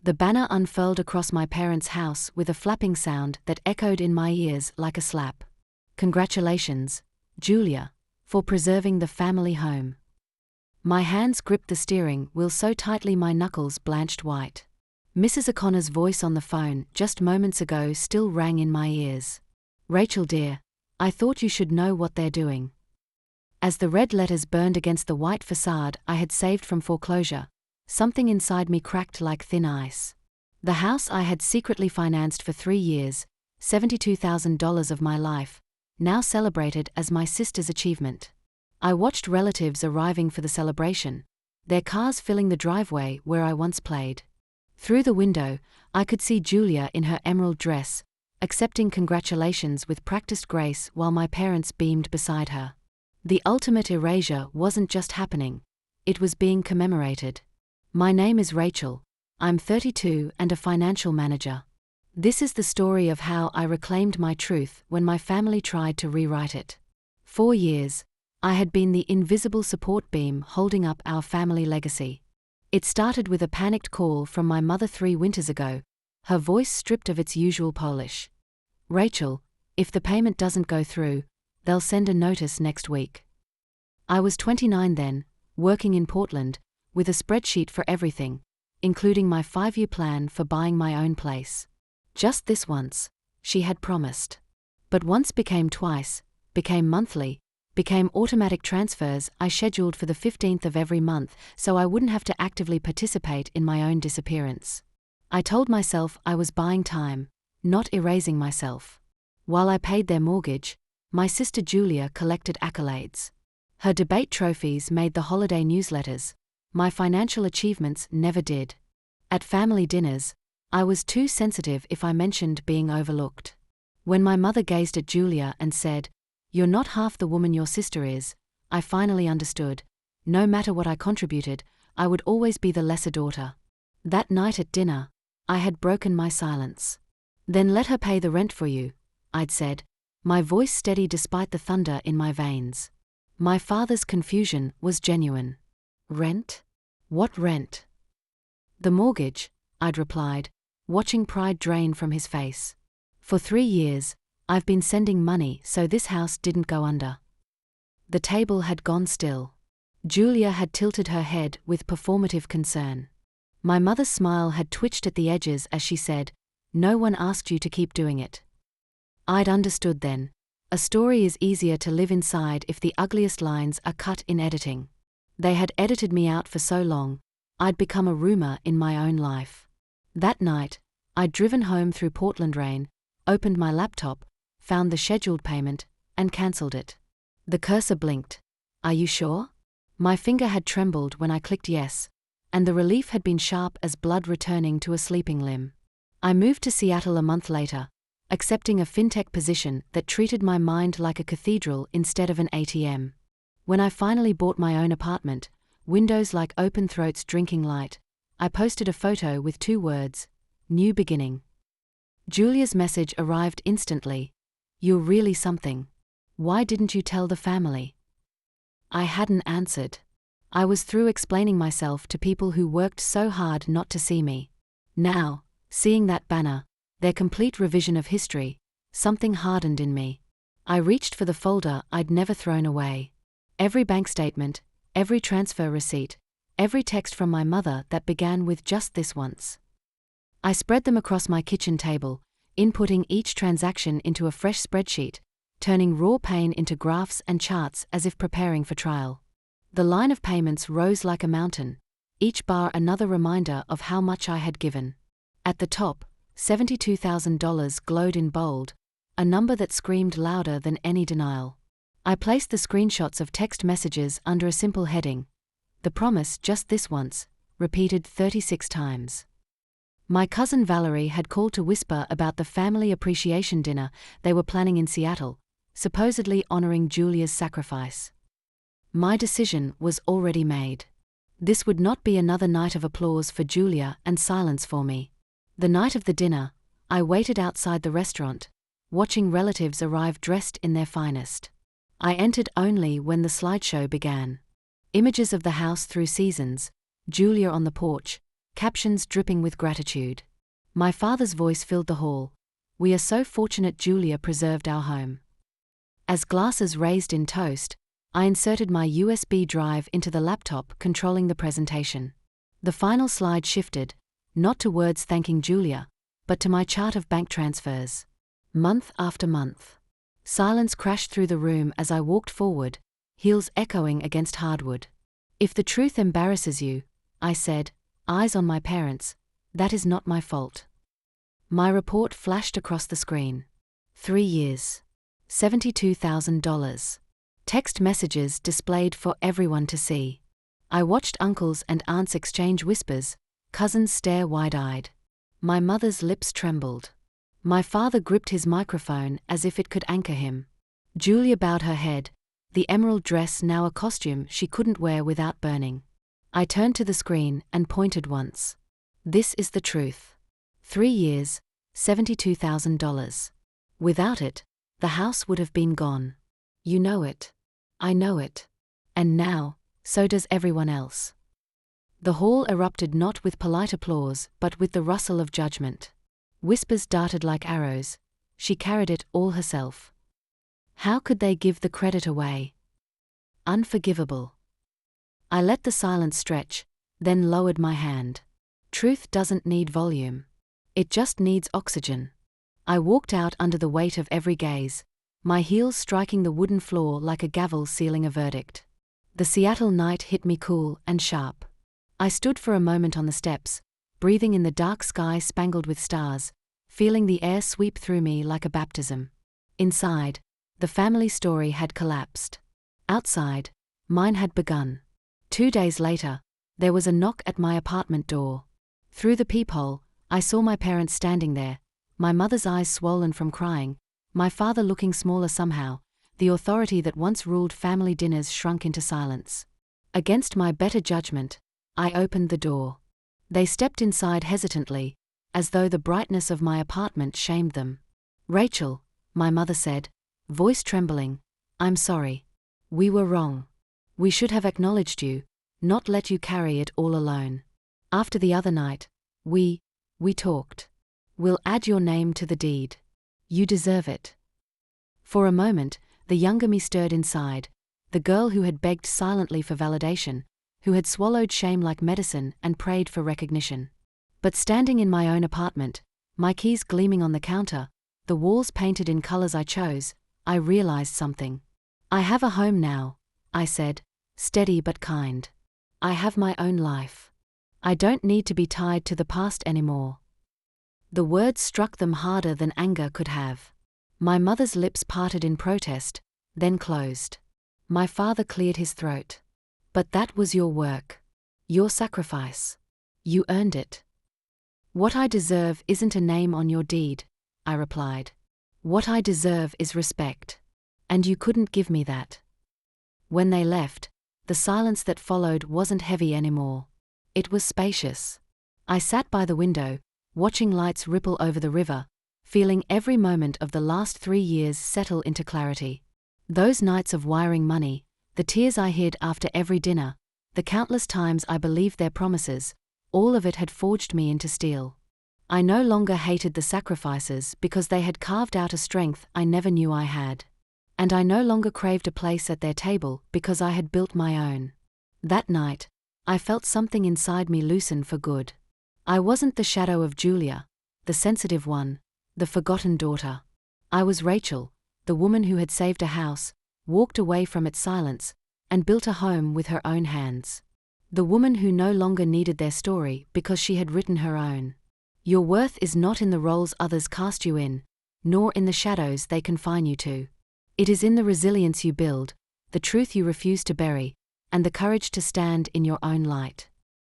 The banner unfurled across my parents' house with a flapping sound that echoed in my ears like a slap. "Congratulations, Julia, for preserving the family home." My hands gripped the steering wheel so tightly my knuckles blanched white. Mrs. O'Connor's voice on the phone just moments ago still rang in my ears. "Rachel dear, I thought you should know what they're doing." As the red letters burned against the white facade I had saved from foreclosure, something inside me cracked like thin ice. The house I had secretly financed for 3 years, $72,000 of my life, now celebrated as my sister's achievement. I watched relatives arriving for the celebration, their cars filling the driveway where I once played. Through the window, I could see Julia in her emerald dress, accepting congratulations with practiced grace while my parents beamed beside her. The ultimate erasure wasn't just happening, it was being commemorated. My name is Rachel, I'm 32 and a financial manager. This is the story of how I reclaimed my truth when my family tried to rewrite it. 4 years, I had been the invisible support beam holding up our family legacy. It started with a panicked call from my mother 3 winters ago, her voice stripped of its usual polish. "Rachel, if the payment doesn't go through, they'll send a notice next week." I was 29 then, working in Portland, with a spreadsheet for everything, including my 5-year plan for buying my own place. Just this once, she had promised. But once became twice, became monthly, became automatic transfers I scheduled for the 15th of every month so I wouldn't have to actively participate in my own disappearance. I told myself I was buying time, not erasing myself. While I paid their mortgage, my sister Julia collected accolades. Her debate trophies made the holiday newsletters, my financial achievements never did. At family dinners, I was too sensitive if I mentioned being overlooked. When my mother gazed at Julia and said, "You're not half the woman your sister is," I finally understood. No matter what I contributed, I would always be the lesser daughter. That night at dinner, I had broken my silence. "Then let her pay the rent for you," I'd said, my voice steady despite the thunder in my veins. My father's confusion was genuine. "Rent? What rent?" "The mortgage," I'd replied, watching pride drain from his face. "For 3 years, I've been sending money so this house didn't go under." The table had gone still. Julia had tilted her head with performative concern. My mother's smile had twitched at the edges as she said, "No one asked you to keep doing it." I'd understood then. A story is easier to live inside if the ugliest lines are cut in editing. They had edited me out for so long, I'd become a rumor in my own life. That night, I'd driven home through Portland rain, opened my laptop, found the scheduled payment, and cancelled it. The cursor blinked. "Are you sure?" My finger had trembled when I clicked yes, and the relief had been sharp as blood returning to a sleeping limb. I moved to Seattle a month later, accepting a fintech position that treated my mind like a cathedral instead of an ATM. When I finally bought my own apartment, windows like open throats drinking light, I posted a photo with 2 words, "New beginning." Julia's message arrived instantly. "You're really something. Why didn't you tell the family?" I hadn't answered. I was through explaining myself to people who worked so hard not to see me. Now, seeing that banner, their complete revision of history, something hardened in me. I reached for the folder I'd never thrown away. Every bank statement, every transfer receipt, every text from my mother that began with "just this once." I spread them across my kitchen table, inputting each transaction into a fresh spreadsheet, turning raw pain into graphs and charts as if preparing for trial. The line of payments rose like a mountain, each bar another reminder of how much I had given. At the top, $72,000 glowed in bold, a number that screamed louder than any denial. I placed the screenshots of text messages under a simple heading. The promise "just this once," repeated 36 times. My cousin Valerie had called to whisper about the family appreciation dinner they were planning in Seattle, supposedly honoring Julia's sacrifice. My decision was already made. This would not be another night of applause for Julia and silence for me. The night of the dinner, I waited outside the restaurant, watching relatives arrive dressed in their finest. I entered only when the slideshow began. Images of the house through seasons, Julia on the porch, captions dripping with gratitude. My father's voice filled the hall. "We are so fortunate Julia preserved our home." As glasses raised in toast, I inserted my USB drive into the laptop controlling the presentation. The final slide shifted, not to words thanking Julia, but to my chart of bank transfers. Month after month. Silence crashed through the room as I walked forward, heels echoing against hardwood. "If the truth embarrasses you," I said, eyes on my parents, "that is not my fault." My report flashed across the screen. 3 years. $72,000. Text messages displayed for everyone to see. I watched uncles and aunts exchange whispers, cousins stare wide-eyed. My mother's lips trembled. My father gripped his microphone as if it could anchor him. Julia bowed her head, the emerald dress now a costume she couldn't wear without burning. I turned to the screen and pointed once. "This is the truth. 3 years, $72,000. Without it, the house would have been gone. You know it. I know it. And now, so does everyone else." The hall erupted not with polite applause but with the rustle of judgment. Whispers darted like arrows. She carried it all herself. How could they give the credit away? Unforgivable. I let the silence stretch, then lowered my hand. Truth doesn't need volume. It just needs oxygen. I walked out under the weight of every gaze, my heels striking the wooden floor like a gavel sealing a verdict. The Seattle night hit me cool and sharp. I stood for a moment on the steps, breathing in the dark sky spangled with stars, feeling the air sweep through me like a baptism. Inside, the family story had collapsed. Outside, mine had begun. 2 days later, there was a knock at my apartment door. Through the peephole, I saw my parents standing there, my mother's eyes swollen from crying, my father looking smaller somehow. The authority that once ruled family dinners shrunk into silence. Against my better judgment, I opened the door. They stepped inside hesitantly, as though the brightness of my apartment shamed them. "Rachel," my mother said, voice trembling, "I'm sorry. We were wrong. We should have acknowledged you, not let you carry it all alone. After the other night, we talked. We'll add your name to the deed. You deserve it." For a moment, the younger me stirred inside, the girl who had begged silently for validation, who had swallowed shame like medicine and prayed for recognition. But standing in my own apartment, my keys gleaming on the counter, the walls painted in colors I chose, I realized something. "I have a home now," I said, steady but kind. "I have my own life. I don't need to be tied to the past anymore." The words struck them harder than anger could have. My mother's lips parted in protest, then closed. My father cleared his throat. "But that was your work. Your sacrifice. You earned it." "What I deserve isn't a name on your deed," I replied. "What I deserve is respect. And you couldn't give me that." When they left, the silence that followed wasn't heavy anymore. It was spacious. I sat by the window, watching lights ripple over the river, feeling every moment of the last 3 years settle into clarity. Those nights of wiring money, the tears I hid after every dinner, the countless times I believed their promises, all of it had forged me into steel. I no longer hated the sacrifices because they had carved out a strength I never knew I had. And I no longer craved a place at their table because I had built my own. That night, I felt something inside me loosen for good. I wasn't the shadow of Julia, the sensitive one, the forgotten daughter. I was Rachel, the woman who had saved a house, walked away from its silence, and built a home with her own hands. The woman who no longer needed their story because she had written her own. Your worth is not in the roles others cast you in, nor in the shadows they confine you to. It is in the resilience you build, the truth you refuse to bury, and the courage to stand in your own light.